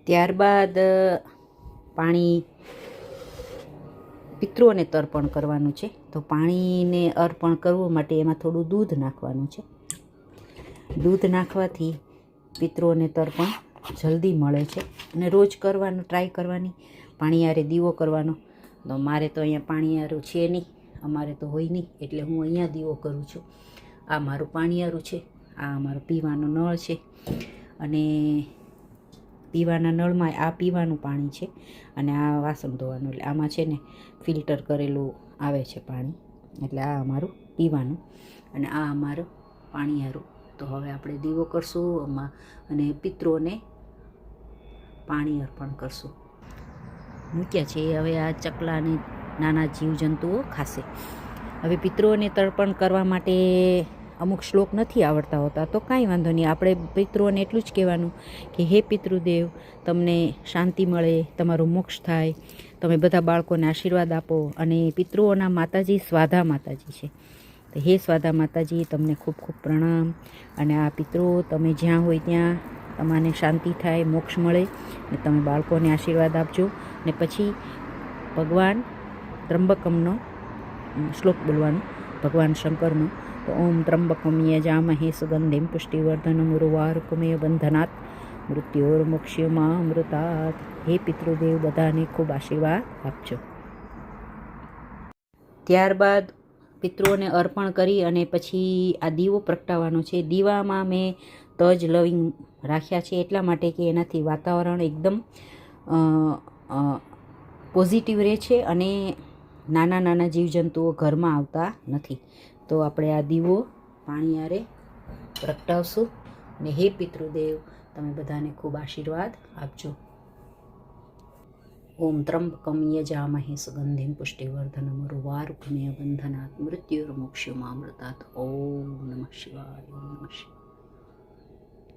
ત્યારબાદ પાણી પિતૃઓને તર્પણ કરવાનું છે. તો પાણીને અર્પણ કરવું માટે એમાં થોડું દૂધ નાખવાનું છે. દૂધ નાખવાથી પિતૃઓને તર્પણ જલ્દી મળે છે અને રોજ કરવાનું, ટ્રાય કરવાની. પાણીયારે દીવો કરવાનો. તો મારે તો અહીંયા પાણીયારું છે નહીં, અમારે તો હોય નહીં, એટલે હું અહીંયા દીવો કરું છું. આ મારું પાણીયારું છે, આ મારો પીવાનો નળ છે અને પીવાના નળમાં આ પીવાનું પાણી છે અને આ વાસણ ધોવાનું. એટલે આમાં છે ને ફિલ્ટર કરેલું આવે છે પાણી, એટલે આ અમારું પીવાનું અને આ અમારું પાણીયારું. તો હવે આપણે દીવો કરશું આમાં અને પિતૃઓને પાણી અર્પણ કરશું. મૂક્યા છે હવે આ ચકલાને નાના જીવજંતુઓ ખાશે. હવે પિતૃઓને તર્પણ કરવા માટે અમુક શ્લોક નથી આવડતા હોતા તો કાંઈ વાંધો નહીં. આપણે પિતૃઓને એટલું જ કહેવાનું કે હે પિતૃદેવ, તમને શાંતિ મળે, તમારું મોક્ષ થાય, તમે બધા બાળકોને આશીર્વાદ આપો. અને પિતૃઓના માતાજી સ્વાધા માતાજી છે. તો હે સ્વાધા માતાજી, તમને ખૂબ ખૂબ પ્રણામ. અને આ પિતૃઓ તમે જ્યાં હોય ત્યાં તમારે શાંતિ થાય, મોક્ષ મળે ને તમે બાળકોને આશીર્વાદ આપજો. ને પછી ભગવાન ત્રંબકમનો શ્લોક બોલવાનો, ભગવાન શંકરનો. તો ઓમ ત્રંબકમ યજામહે સુગંધિમ પુષ્ટિવર્ધનમ ઉર્વારુકમેવ બંધનાત મૃત્યોર્મોક્ષ્યમા અમૃતાત. હે પિતૃદેવ, બધાને ખૂબ આશીર્વાદ આપજો. ત્યારબાદ પિતૃઓને અર્પણ કરી અને પછી આ દીવો પ્રગટાવવાનો છે. દીવામાં મેં તજ લવિંગ રાખ્યા છે એટલા માટે કે એનાથી વાતાવરણ એકદમ પોઝિટિવ રહે છે અને નાના નાના જીવજંતુઓ ઘરમાં આવતા નથી. તો આપણે આ દીવો પાણીયારે પ્રગટાવશું અને હે પિતૃદેવ, તમે બધાને ખૂબ આશીર્વાદ આપજો. ઓમ ત્રંબકમ યજામહે સુગંધિમ પુષ્ટિવર્ધનમ ઉર્વારુકમેવ બંધનાત મૃત્યુર્મોક્ષ્યમામૃતાત. ઓમ નમઃ શિવાય. ઓમ નમઃ શિવાય.